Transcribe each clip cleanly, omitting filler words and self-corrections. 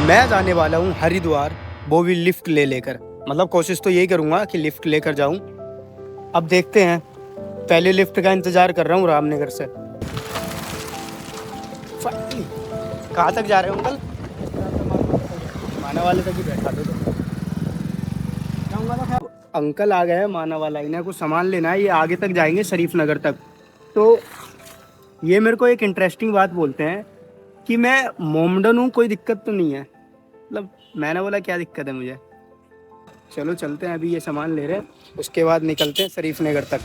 मैं जाने वाला हूँ हरिद्वार, वो भी लिफ्ट ले लेकर। मतलब कोशिश तो यही करूँगा कि लिफ्ट लेकर जाऊँ। अब देखते हैं, पहले लिफ्ट का इंतज़ार कर रहा हूँ रामनगर से। कहाँ तक जा रहे हो अंकल? माना वाले तक ही बैठा दो तो। अंकल आ गए हैं माना वाला, इन्हें कुछ सामान लेना है, ये आगे तक जाएंगे शरीफ नगर तक। तो ये मेरे को एक इंटरेस्टिंग बात बोलते हैं कि मैं मोमडन हूँ, कोई दिक्कत तो नहीं है। मतलब मैंने बोला क्या दिक्कत है मुझे। चलो चलते हैं, अभी ये सामान ले रहे हैं, उसके बाद निकलते हैं शरीफ नगर तक।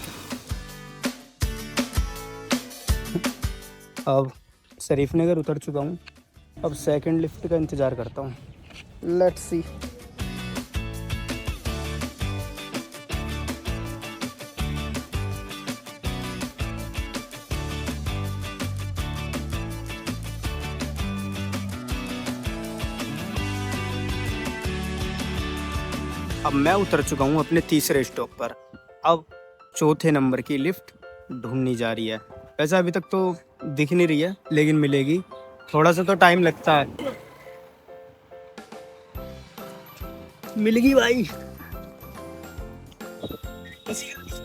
अब शरीफ नगर उतर चुका हूँ, अब सेकंड लिफ्ट का इंतज़ार करता हूँ। Let's see. अब मैं उतर चुका हूँ अपने तीसरे स्टॉप पर। अब चौथे नंबर की लिफ्ट ढूंढनी जा रही है। वैसे अभी तक तो दिख नहीं रही है, लेकिन मिलेगी। थोड़ा सा तो टाइम लगता है। मिल गई भाई।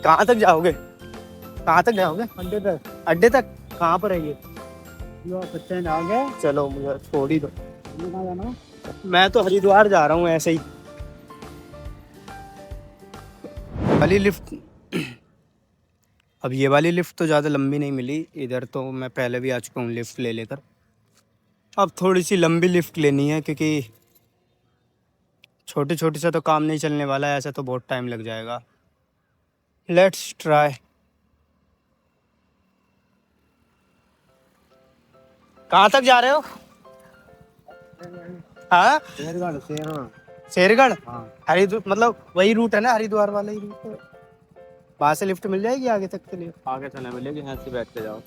कहाँ तक जाओगे? कहाँ तक जाओगे? अड्डे तक। अड्डे तक कहाँ पर है ये? चलो मुझे छोड़ ही दो। मैं तो हरिद्वार जा रहा हूँ ऐसे ही। वाली लिफ्ट अब ये वाली लिफ्ट तो ज़्यादा लंबी नहीं मिली। इधर तो मैं पहले भी आ चुका हूँ लिफ्ट ले लेकर। अब थोड़ी सी लंबी लिफ्ट लेनी है, क्योंकि छोटी छोटी से तो काम नहीं चलने वाला है, ऐसा तो बहुत टाइम लग जाएगा। Let's try. कहाँ तक जा रहे हो? हाँ, शेरगढ़। हरिद्वार मतलब वही रूट है ना, हरिद्वार वाला ही रूट। वहाँ से लिफ्ट मिल जाएगी आगे तक के लिए? आगे से नहीं मिलेगी, यहाँ से बैठ के जाओ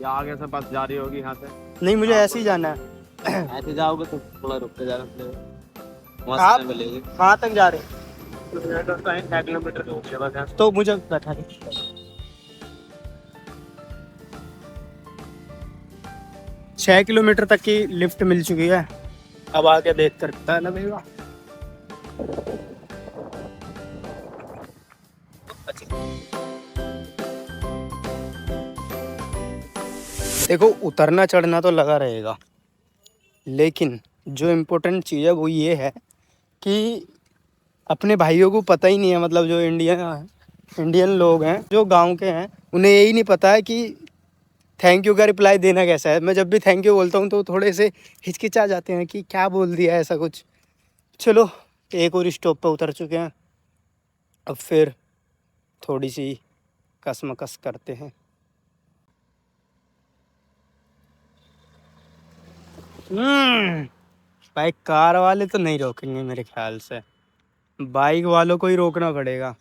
या आगे से बस जा रही होगी यहाँ से। नहीं, मुझे ऐसे ही जाना है। ऐसे जाओगे तो थोड़ा रुक के जाना पड़ेगा, वहाँ से नहीं मिलेगी। कहाँ तक जा रहे? 6 किलोमीटर हो गया बस यहाँ से। तो मुझे बैठा दे। 6 किलोमीटर तक की लिफ्ट मिल चुकी है। अब आगे देख कर पता है ना भैया। देखो, उतरना चढ़ना तो लगा रहेगा, लेकिन जो इम्पोर्टेंट चीज़ है वो ये है कि अपने भाइयों को पता ही नहीं है, मतलब जो इंडियन लोग हैं, जो गांव के हैं, उन्हें यही नहीं पता है कि थैंक यू का रिप्लाई देना कैसा है। मैं जब भी थैंक यू बोलता हूँ तो थोड़े से हिचकिचा जाते हैं कि क्या बोल दिया ऐसा कुछ। चलो, एक और स्टॉप पर उतर चुके हैं, अब फिर थोड़ी सी कसमकस करते हैं। भाई, कार वाले तो नहीं रोकेंगे मेरे ख्याल से, बाइक वालों को ही रोकना पड़ेगा।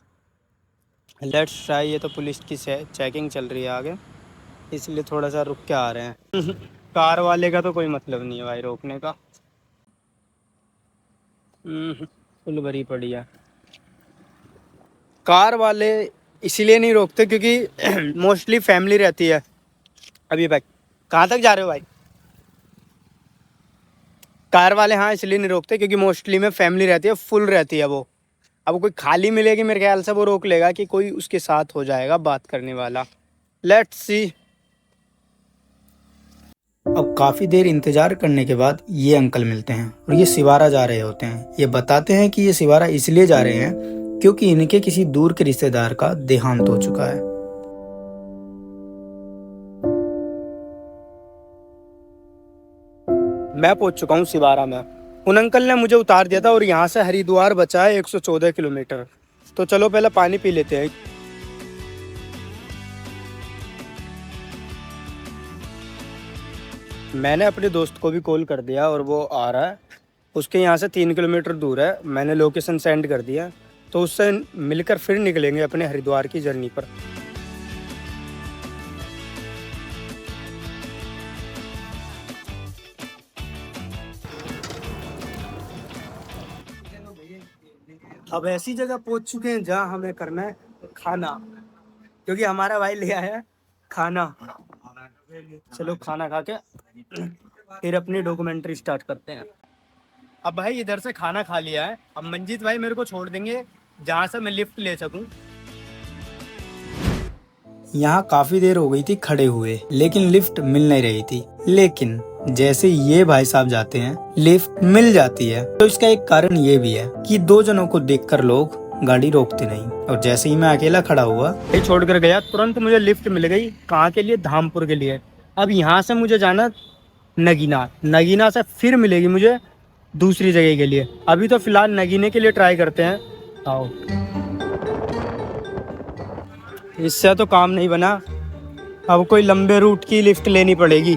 Let's try. ये तो पुलिस की चेकिंग चल रही है आगे, इसलिए थोड़ा सा रुक के आ रहे हैं। कार वाले का तो कोई मतलब नहीं है भाई रोकने का। फुल भरी पड़ी है। कार वाले इसीलिए नहीं रोकते क्योंकि मोस्टली फैमिली रहती है। अभी भाई, कहाँ तक जा रहे हो भाई? कार वाले हाँ इसलिए नहीं रोकते क्योंकि मोस्टली में फैमिली रहती है, फुल रहती है वो। अब कोई खाली मिलेगी मेरे ख्याल से वो रोक लेगा कि कोई उसके साथ हो जाएगा बात करने वाला। Let's see. अब काफ़ी देर इंतज़ार करने के बाद ये अंकल मिलते हैं और ये सिवारा जा रहे होते हैं। ये बताते हैं कि ये सिवारा इसलिए जा रहे हैं क्योंकि इनके किसी दूर के रिश्तेदार का देहांत हो चुका है। मैं पहुंच चुका हूँ सिवारा में। उन अंकल ने मुझे उतार दिया था और यहाँ से हरिद्वार बचा है 114 किलोमीटर। तो चलो पहले पानी पी लेते हैं। मैंने अपने दोस्त को भी कॉल कर दिया और वो आ रहा है। उसके यहाँ से 3 किलोमीटर दूर है, मैंने लोकेशन सेंड कर दिया, तो उससे मिलकर फिर निकलेंगे अपने हरिद्वार की जर्नी पर। अब ऐसी जगह पहुंच चुके हैं जहां हमें करना है खाना, क्योंकि हमारा भाई ले आया है खाना। चलो खाना खा के फिर अपनी डॉक्यूमेंट्री स्टार्ट करते हैं। अब भाई इधर से खाना खा लिया है, अब मंजीत भाई मेरे को छोड़ देंगे जहाँ से मैं लिफ्ट ले सकूं। यहाँ काफी देर हो गई थी खड़े हुए, लेकिन लिफ्ट मिल नहीं रही थी। लेकिन जैसे ये भाई साहब जाते हैं लिफ्ट मिल जाती है। तो इसका एक कारण ये भी है कि दो जनों को देखकर लोग गाड़ी रोकते नहीं। और जैसे ही मैं अकेला खड़ा हुआ, ये छोड़कर गया, तुरंत मुझे लिफ्ट मिल गई। कहाँ के लिए? धामपुर के लिए। अब यहाँ से मुझे जाना नगीना, नगीना से फिर मिलेगी मुझे दूसरी जगह के लिए। अभी तो फिलहाल नगीने के लिए ट्राई करते हैं। आओ, इससे तो काम नहीं बना, अब कोई लंबे रूट की लिफ्ट लेनी पड़ेगी।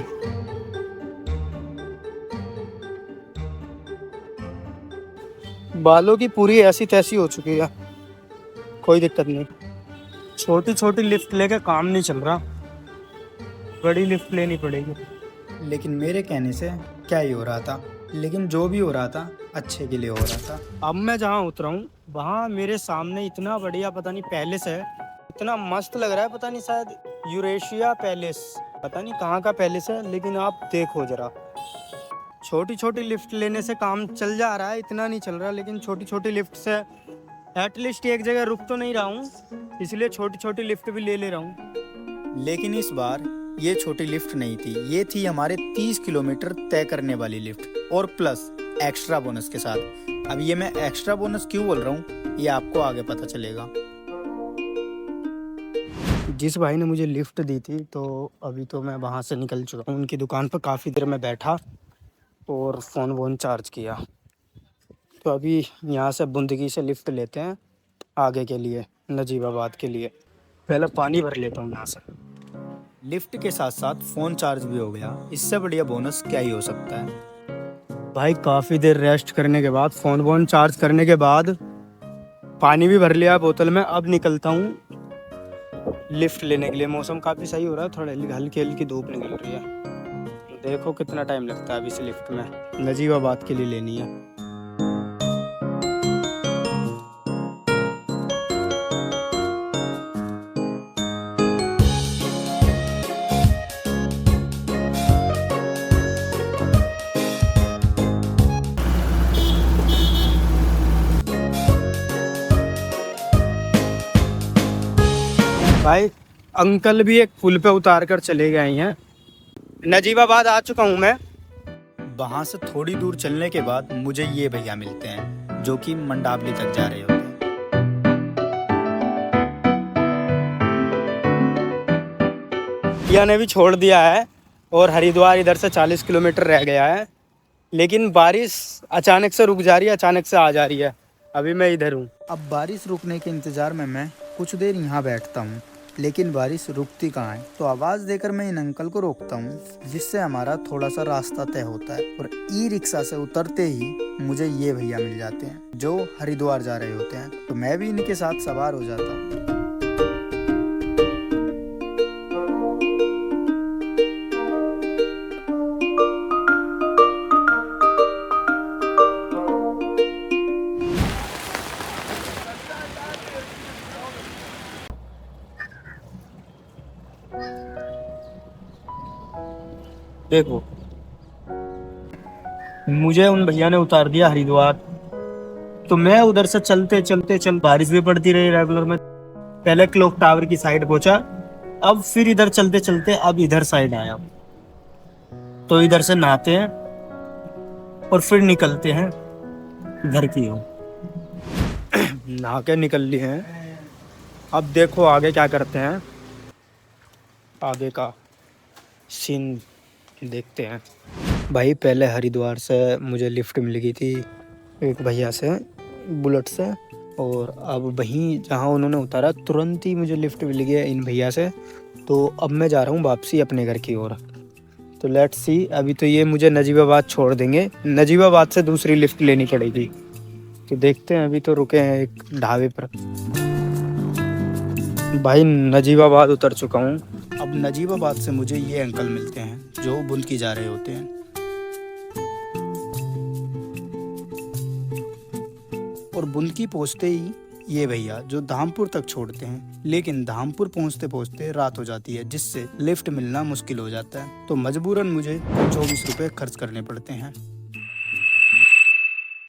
बालों की पूरी ऐसी तैसी हो चुकी है, कोई दिक्कत नहीं। छोटी छोटी लिफ्ट लेके काम नहीं चल रहा, बड़ी लिफ्ट लेनी पड़ेगी। लेकिन मेरे कहने से क्या ही हो रहा था, लेकिन जो भी हो रहा था अच्छे के लिए हो रहा था। अब मैं जहाँ उतरा हूँ वहाँ मेरे सामने इतना बढ़िया पता नहीं पैलेस है, इतना मस्त लग रहा है। पता नहीं शायद यूरेशिया पैलेस, पता नहीं कहाँ का पैलेस है, लेकिन आप देखो जरा। छोटी छोटी लिफ्ट लेने से काम चल जा रहा है, इतना नहीं चल रहा, लेकिन छोटी छोटी लिफ्ट से एटलीस्ट एक जगह रुक तो नहीं रहा हूँ, इसलिए छोटी छोटी लिफ्ट भी ले रहा हूँ। लेकिन इस बार ये छोटी लिफ्ट नहीं थी, ये थी हमारे 30 किलोमीटर तय करने वाली लिफ्ट, और प्लस एक्स्ट्रा बोनस के साथ। अब ये मैं एक्स्ट्रा बोनस क्यों बोल रहा हूँ ये आपको आगे पता चलेगा। जिस भाई ने मुझे लिफ्ट दी थी, तो अभी तो मैं वहाँ से निकल चुका हूँ। उनकी दुकान पर काफ़ी देर में बैठा और फ़ोन वोन चार्ज किया। तो अभी यहाँ से बुंदगी से लिफ्ट लेते हैं आगे के लिए, नजीबाबाद के लिए। पहले पानी भर लेता हूँ यहाँ से। लिफ्ट के साथ साथ फ़ोन चार्ज भी हो गया, इससे बढ़िया बोनस क्या ही हो सकता है। भाई काफ़ी देर रेस्ट करने के बाद, फ़ोन वोन चार्ज करने के बाद, पानी भी भर लिया बोतल में। अब निकलता हूँ लिफ्ट लेने के लिए। मौसम काफ़ी सही हो रहा है, थोड़ा हल्की हल्की धूप निकल रही है। देखो कितना टाइम लगता है अभी इस लिफ्ट में, नजीबाबाद के लिए लेनी है। भाई अंकल भी एक पुल पे उतार कर चले गए हैं। नजीबाबाद आ चुका हूँ मैं। वहाँ से थोड़ी दूर चलने के बाद मुझे ये भैया मिलते हैं जो कि मंडावली तक जा रहे होते हैं। भैया ने भी छोड़ दिया है और हरिद्वार इधर से 40 किलोमीटर रह गया है, लेकिन बारिश अचानक से रुक जा रही है, अचानक से आ जा रही है। अभी मैं इधर हूँ। अब बारिश रुकने के इंतज़ार में मैं कुछ देर यहाँ बैठता हूँ, लेकिन बारिश रुकती कहाँ है। तो आवाज़ देकर मैं इन अंकल को रोकता हूँ, जिससे हमारा थोड़ा सा रास्ता तय होता है। और ई रिक्शा से उतरते ही मुझे ये भैया मिल जाते हैं जो हरिद्वार जा रहे होते हैं। तो मैं भी इनके साथ सवार हो जाता हूँ। देखो मुझे उन भैया ने उतार दिया हरिद्वार, तो मैं उधर से चलते, बारिश भी पड़ती रही रेगुलर में। पहले क्लॉक टावर की साइड पहुंचा, अब फिर इधर चलते अब इधर साइड आया। तो इधर से नहाते हैं और फिर निकलते हैं घर की ओर। नहा के निकल लिए हैं। अब देखो आगे क्या करते हैं, आगे का सीन देखते हैं। भाई पहले हरिद्वार से मुझे लिफ्ट मिल गई थी एक भैया से, बुलेट से, और अब वहीं जहाँ उन्होंने उतारा तुरंत ही मुझे लिफ्ट मिल गया इन भैया से। तो अब मैं जा रहा हूँ वापसी अपने घर की ओर। तो लेट्स सी, अभी तो ये मुझे नजीबाबाद छोड़ देंगे, नजीबाबाद से दूसरी लिफ्ट लेनी पड़ेगी। तो देखते हैं, अभी तो रुके हैं एक ढाबे पर। भाई नजीबाबाद उतर चुका हूँ। अब नजीबाबाद से मुझे ये अंकल मिलते हैं जो बुंदकी जा रहे होते हैं। और बुंदकी पहुंचते ही ये भैया जो धामपुर तक छोड़ते हैं, लेकिन धामपुर पहुंचते पहुंचते रात हो जाती है, जिससे लिफ्ट मिलना मुश्किल हो जाता है। तो मजबूरन मुझे 24 रुपए खर्च करने पड़ते हैं।